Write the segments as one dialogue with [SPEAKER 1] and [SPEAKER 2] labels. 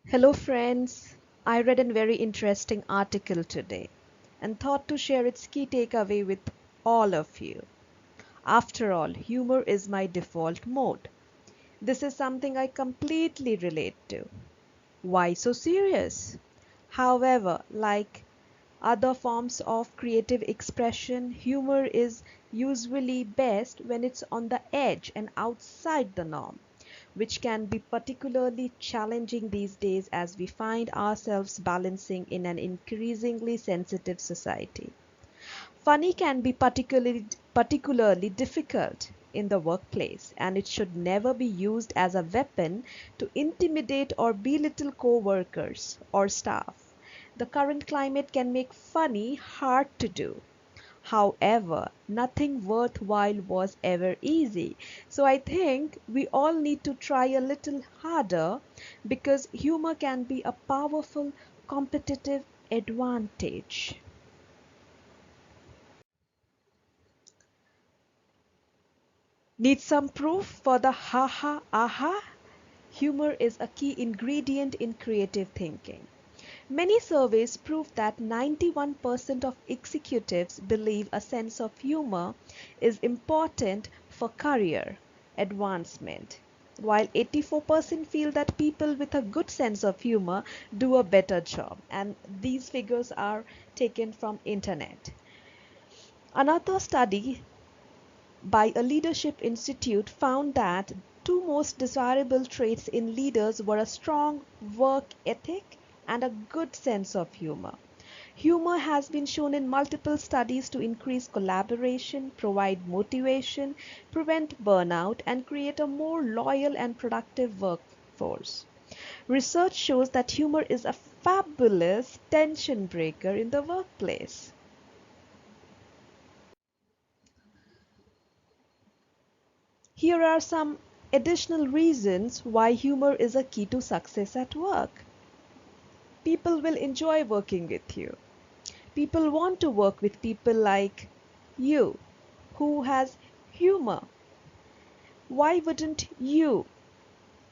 [SPEAKER 1] Hello, friends. I read a very interesting article today and thought to share its key takeaway with all of you. After all, humor is my default mode. This is something I completely relate to. Why so serious? However, like other forms of creative expression, humor is usually best when it's on the edge and outside the norm, which can be particularly challenging these days as we find ourselves balancing in an increasingly sensitive society. Funny can be particularly difficult in the workplace, and it should never be used as a weapon to intimidate or belittle co-workers or staff. The current climate can make funny hard to do. However, nothing worthwhile was ever easy. So I think we all need to try a little harder because humor can be a powerful competitive advantage. Need some proof for the ha aha? Humor is a key ingredient in creative thinking. Many surveys prove that 91% of executives believe a sense of humor is important for career advancement, while 84% feel that people with a good sense of humor do a better job. And these figures are taken from internet. Another study by a leadership institute found that two most desirable traits in leaders were a strong work ethic and a good sense of humor. Humor has been shown in multiple studies to increase collaboration, provide motivation, prevent burnout, and create a more loyal and productive workforce. Research shows that humor is a fabulous tension breaker in the workplace. Here are some additional reasons why humor is a key to success at work. People will enjoy working with you. People want to work with people like you who has humor. Why wouldn't you?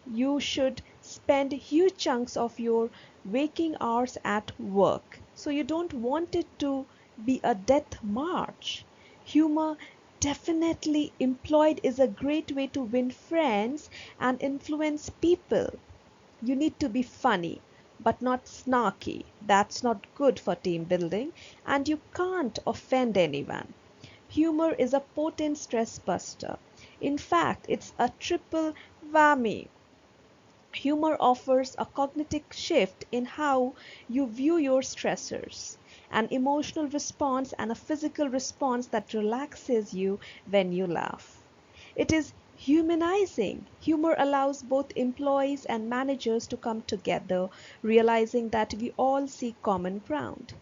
[SPEAKER 1] You should spend huge chunks of your waking hours at work. So you don't want it to be a death march. Humor definitely employed is a great way to win friends and influence people. You need to be funny, but not snarky. That's not good for team building, and you can't offend anyone. Humor is a potent stress buster. In fact, it's a triple whammy. Humor offers a cognitive shift in how you view your stressors, an emotional response and a physical response that relaxes you when you laugh. It is humanizing. Humor allows both employees and managers to come together, realizing that we all seek common ground.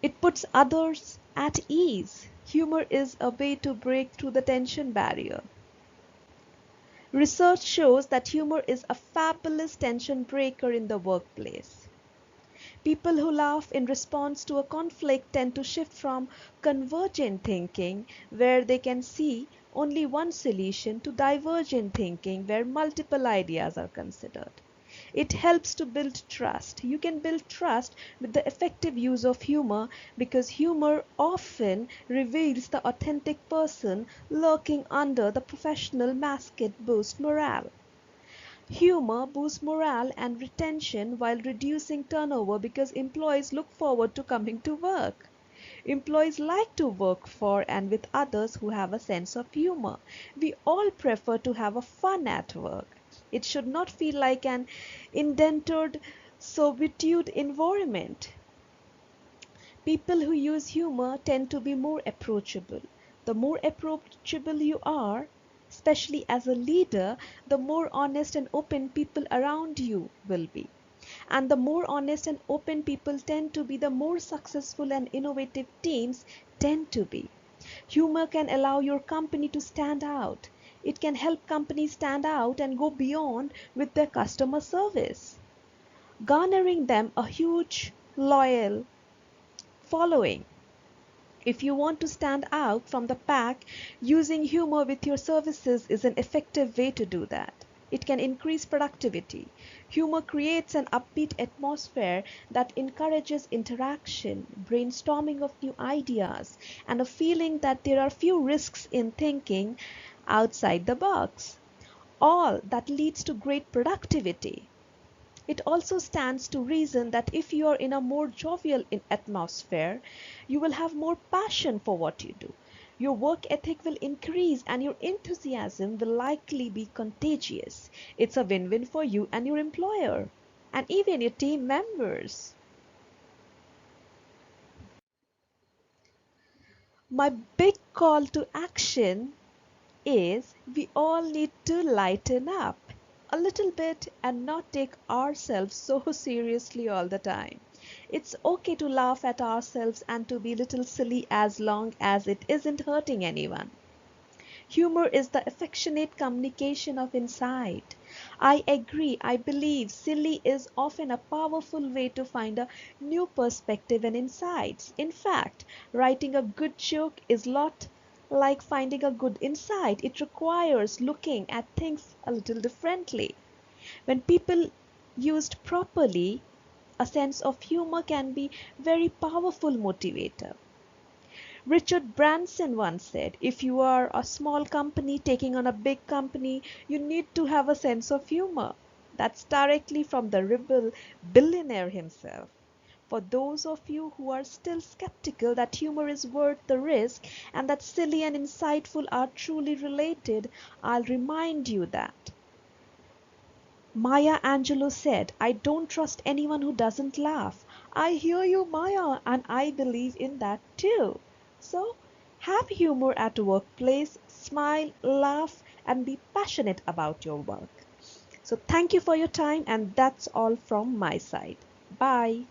[SPEAKER 1] It puts others at ease. Humor is a way to break through the tension barrier. Research shows that humor is a fabulous tension breaker in the workplace. People who laugh in response to a conflict tend to shift from convergent thinking, where they can see only one solution, to divergent thinking, where multiple ideas are considered. It helps to build trust. You can build trust with the effective use of humor because humor often reveals the authentic person lurking under the professional mask. It boosts morale. Humor boosts morale and retention while reducing turnover because employees look forward to coming to work. Employees like to work for and with others who have a sense of humor. We all prefer to have a fun at work. It should not feel like an indentured servitude environment. People who use humor tend to be more approachable. The more approachable you are, especially as a leader, the more honest and open people around you will be. And the more honest and open people tend to be, the more successful and innovative teams tend to be. Humor can allow your company to stand out. It can help companies stand out and go beyond with their customer service, garnering them a huge, loyal following. If you want to stand out from the pack, using humor with your services is an effective way to do that. It can increase productivity. Humor creates an upbeat atmosphere that encourages interaction, brainstorming of new ideas, and a feeling that there are few risks in thinking outside the box. All that leads to great productivity. It also stands to reason that if you are in a more jovial atmosphere, you will have more passion for what you do. Your work ethic will increase and your enthusiasm will likely be contagious. It's a win win for you and your employer, and even your team members. My big call to action is we all need to lighten up a little bit and not take ourselves so seriously all the time. It's okay to laugh at ourselves and to be a little silly as long as it isn't hurting anyone. Humor is the affectionate communication of insight. I agree, I believe silly is often a powerful way to find a new perspective and insights. In fact, writing a good joke is a lot like finding a good insight. It requires looking at things a little differently. When people used properly, a sense of humor can be very powerful motivator. Richard Branson once said, if you are a small company taking on a big company, you need to have a sense of humor. That's directly from the rebel billionaire himself. For those of you who are still skeptical that humor is worth the risk and that silly and insightful are truly related, I'll remind you that Maya Angelou said, I don't trust anyone who doesn't laugh. I hear you, Maya, and I believe in that too. So, have humor at workplace, smile, laugh, and be passionate about your work. So, thank you for your time, and that's all from my side. Bye.